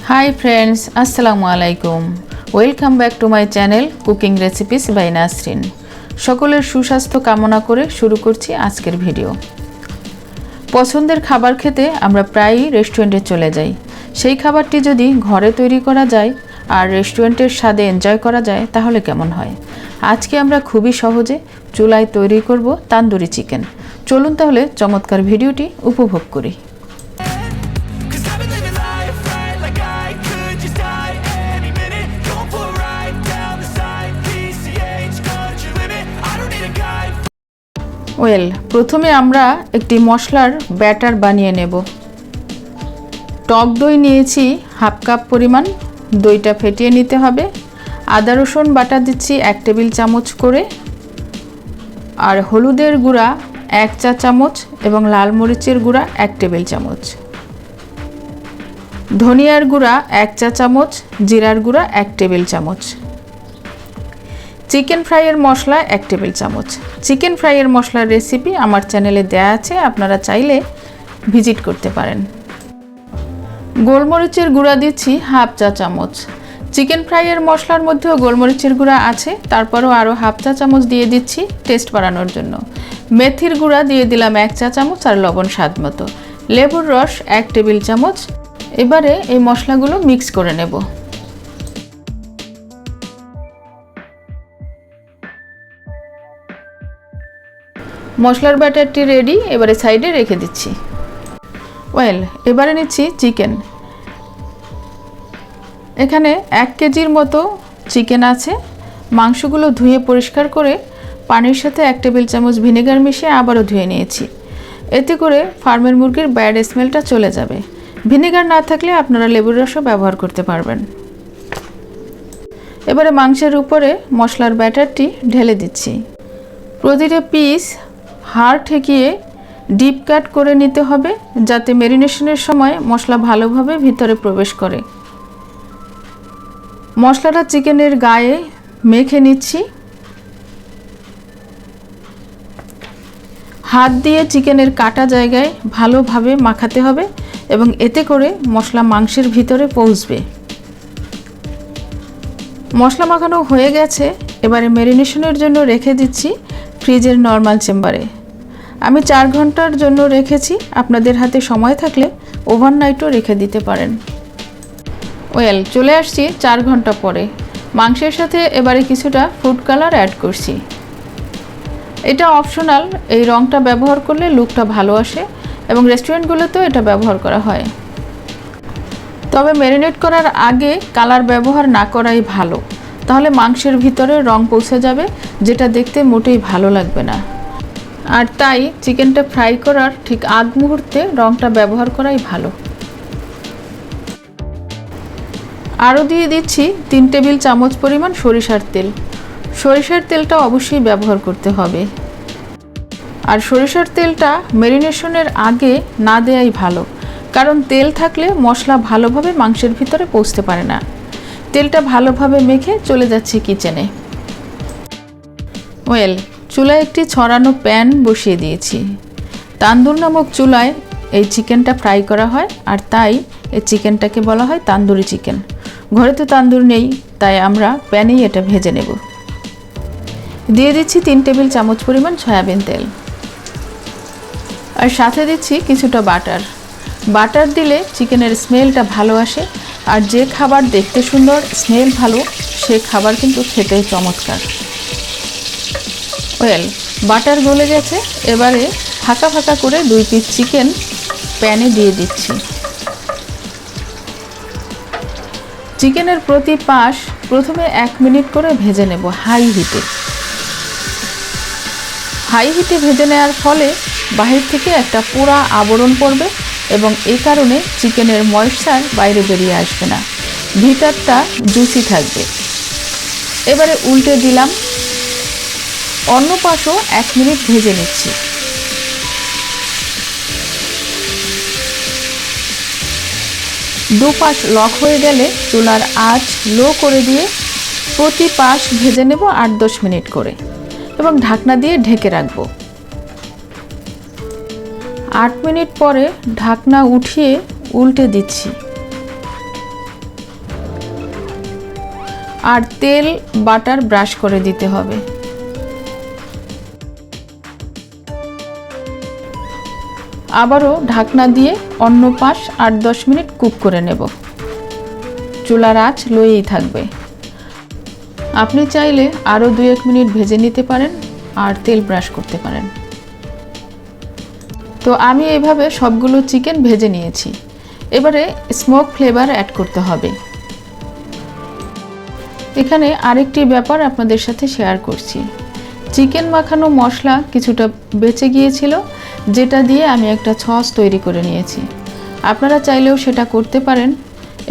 Hi friends, Assalamu alaikum. Welcome back to my channel Cooking Recipes by Nasrin. সকলের সুস্বাস্থ্য কামনা করে শুরু করছি আজকের ভিডিও। পছন্দের খাবার খেতে আমরা প্রায়ই রেস্টুরেন্টে চলে যাই। সেই খাবারটি যদি ঘরে তৈরি করা যায় আর রেস্টুরেন্টের স্বাদে এনজয় করা যায় তাহলে কেমন হয়? আজকে আমরা খুবই সহজে চুলায় তৈরি করব তান্দুরি চিকেন। চলুন তাহলে চমৎকার ভিডিওটি উপভোগ করি। প্রথমে আমরা একটি মশলার ব্যাটার বানিয়ে নেব। টক দই নিয়েছি হাফ কাপ পরিমাণ, দইটা ফেটিয়ে নিতে হবে। আদা রসুন বাটা দিচ্ছি 1 টেবিল চামচ করে, আর হলুদের গুঁড়া 1 চা চামচ এবং লাল মরিচের গুঁড়া 1 টেবিল চামচ, ধনিয়ার গুঁড়া 1 চা চামচ, জিরার গুঁড়া 1 টেবিল চামচ, চিকেন ফ্রাইয়ের মশলা 1 টেবিল চামচ। চিকেন ফ্রাইয়ের মশলার রেসিপি আমার চ্যানেলে দেয়া আছে, আপনারা চাইলে ভিজিট করতে পারেন। গোলমরিচের গুঁড়া দিচ্ছি হাফ চা চামচ। চিকেন ফ্রাইয়ের মশলার মধ্যেও গোলমরিচের গুঁড়া আছে, তারপরও আরও হাফ চা চামচ দিয়ে দিচ্ছি টেস্ট বাড়ানোর জন্য। মেথির গুঁড়া দিয়ে দিলাম 1 চা চামচ আর লবণ স্বাদ মতো। লেবুর রস 1 টেবিল চামচ। এবারে এই মশলাগুলো মিক্স করে নেব। মশলার ব্যাটারটি রেডি, এবারে সাইডে রেখে দিচ্ছি। এবারে নিচ্ছি চিকেন। এখানে 1 কেজির মতো চিকেন আছে। মাংসগুলো ধুয়ে পরিষ্কার করে পানির সাথে 1 টেবিল চামচ ভিনেগার মিশিয়ে আবারও ধুয়ে নিয়েছি। এতে করে ফার্মের মুরগির ব্যাড স্মেলটা চলে যাবে। ভিনেগার না থাকলে আপনারা লেবুর রসও ব্যবহার করতে পারবেন। এবারে মাংসের উপরে মশলার ব্যাটারটি ঢেলে দিচ্ছি। প্রতিটা পিস হাড় ঠেকিয়ে ডিপ কাট করে নিতে হবে, যাতে ম্যারিনেশনের সময় মশলা ভালোভাবে ভিতরে প্রবেশ করে। মশলাটা চিকেনের গায়ে মেখে নিচ্ছি। হাত দিয়ে চিকেনের কাটা জায়গায় ভালোভাবে মাখাতে হবে এবং এতে করে মশলা মাংসের ভিতরে পৌঁছবে। মশলা মাখানো হয়ে গেছে, এবারে ম্যারিনেশনের জন্য রেখে দিচ্ছি ফ্রিজের নর্মাল চেম্বারে। আমি 4 ঘন্টার জন্য রেখেছি, আপনাদের হাতে সময় থাকলে ওভারনাইটও রেখে দিতে পারেন। চলে আসছি 4 ঘন্টা পরে। মাংসের সাথে এবারে কিছুটা ফুড কালার অ্যাড করছি। এটা অপশনাল, এই রঙটা ব্যবহার করলে লুকটা ভালো আসে এবং রেস্টুরেন্টগুলোতেও এটা ব্যবহার করা হয়। তবে ম্যারিনেট করার আগে কালার ব্যবহার না করাই ভালো, তাহলে মাংসের ভিতরে রং পৌঁছে যাবে, যেটা দেখতে মোটেই ভালো লাগবে না। আর তাই চিকেনটা ফ্রাই করার ঠিক আগ মুহূর্তে রংটা ব্যবহার করাই ভালো। আরও দিয়ে দিচ্ছি 3 টেবিল চামচ পরিমাণ সরিষার তেল। সরিষার তেলটা অবশ্যই ব্যবহার করতে হবে, আর সরিষার তেলটা ম্যারিনেশনের আগে না দেয়াই ভালো, কারণ তেল থাকলে মশলা ভালোভাবে মাংসের ভিতরে পৌঁছতে পারে না। তেলটা ভালোভাবে মেখে চলে যাচ্ছি কিচেনে। চুলায় একটি ছড়ানো প্যান বসিয়ে দিয়েছি। তান্দুর নামক চুলায় এই চিকেনটা ফ্রাই করা হয়, আর তাই এই চিকেনটাকে বলা হয় তান্দুরি চিকেন। ঘরে তো তান্দুর নেই, তাই আমরা প্যানেই এটা ভেজে নেব। দিয়ে দিচ্ছি 3 টেবিল চামচ পরিমাণ সয়াবিন তেল, আর সাথে দিচ্ছি কিছুটা বাটার। বাটার দিলে চিকেনের স্মেলটা ভালো আসে, আর যে খাবার দেখতে সুন্দর, স্মেল ভালো, সে খাবার কিন্তু খেতে চমৎকার। বাটার গলে গেছে, এবারে ফাঁকা ফাঁকা করে 2 পিস চিকেন প্যানে দিয়ে দিচ্ছি। চিকেনের প্রতি পাশ প্রথমে 1 মিনিট করে ভেজে নেব হাই হিটে। হাই হিটে ভেজে নেওয়ার ফলে বাহির থেকে একটা পোড়া আবরণ পড়বে এবং এই কারণে চিকেনের ময়েশ্চার বাইরে বেরিয়ে আসবে না, ভিতরটা জুসি থাকবে। এবারে উল্টে দিলাম, অন্য পাশও 1 মিনিট ভেজে নিচ্ছি। দুপাশ লক হয়ে গেলে চুলার আঁচ লো করে দিয়ে প্রতি পাশ ভেজে নেব 8-10 মিনিট করে এবং ঢাকনা দিয়ে ঢেকে রাখবো। 8 মিনিট পরে ঢাকনা উঠিয়ে উল্টে দিচ্ছি। আর তেল বাটার ব্রাশ করে দিতে হবে। আবারও ঢাকনা দিয়ে অন্য পাশ 8-10 মিনিট কুক করে নেব। চুলার আঁচ লোয়েই থাকবে। আপনি চাইলে আরও 2-1 মিনিট ভেজে নিতে পারেন আর তেল ব্রাশ করতে পারেন। তো আমি এইভাবে সবগুলো চিকেন ভেজে নিয়েছি। এবারে স্মোক ফ্লেভার অ্যাড করতে হবে। এখানে আরেকটি ব্যাপার আপনাদের সাথে শেয়ার করছি। চিকেন মাখানো মশলা কিছুটা বেঁচে গিয়েছিল, যেটা দিয়ে আমি একটা সস তৈরি করে নিয়েছি। আপনারা চাইলেও সেটা করতে পারেন।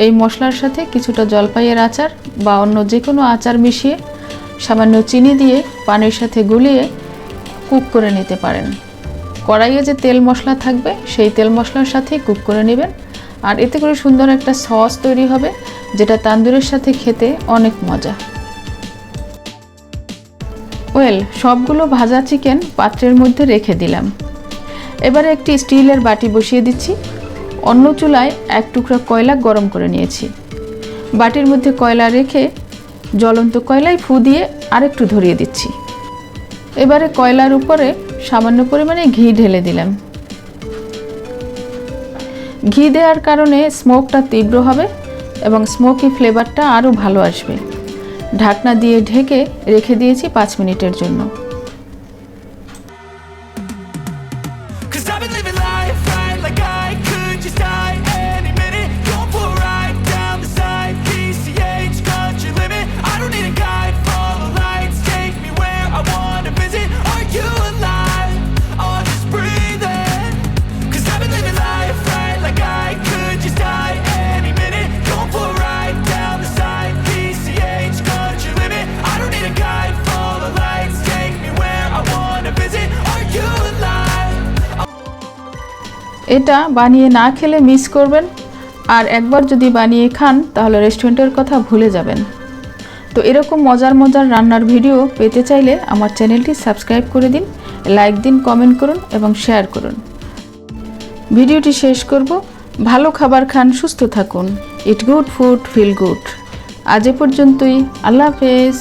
এই মশলার সাথে কিছুটা জলপাইয়ের আচার বা অন্য যে কোনো আচার মিশিয়ে সামান্য চিনি দিয়ে পানির সাথে গুলিয়ে কুক করে নিতে পারেন। কড়াইয়ে যে তেল মশলা থাকবে সেই তেল মশলার সাথেই কুক করে নেবেন, আর এতে করে সুন্দর একটা সস তৈরি হবে, যেটা তান্দুরের সাথে খেতে অনেক মজা। সবগুলো ভাজা চিকেন পাত্রের মধ্যে রেখে দিলাম। এবারে একটি স্টিলের বাটি বসিয়ে দিচ্ছি। অন্য চুলায় 1 টুকরা কয়লা গরম করে নিয়েছি। বাটির মধ্যে কয়লা রেখে জ্বলন্ত কয়লায় ফু দিয়ে আরেকটু ধরিয়ে দিচ্ছি। এবারে কয়লার উপরে সামান্য পরিমাণে ঘি ঢেলে দিলাম। ঘি দেওয়ার কারণে স্মোকটা তীব্র হবে এবং স্মোকি ফ্লেভারটা আরও ভালো আসবে। ঢাকনা দিয়ে ঢেকে রেখে দিয়েছি 5 মিনিটের জন্য। এটা বানিয়ে না খেলে মিস করবেন, আর একবার যদি বানিয়ে খান তাহলে রেস্টুরেন্টের কথা ভুলে যাবেন। তো এরকম মজার মজার রান্নার ভিডিও পেতে চাইলে আমার চ্যানেলটি সাবস্ক্রাইব করে দিন, লাইক দিন, কমেন্ট করুন এবং শেয়ার করুন। ভিডিওটি শেষ করব। ভালো খাবার খান, সুস্থ থাকুন। It good food, feel good. আজ এ পর্যন্তই। আল্লাহ হাফেজ।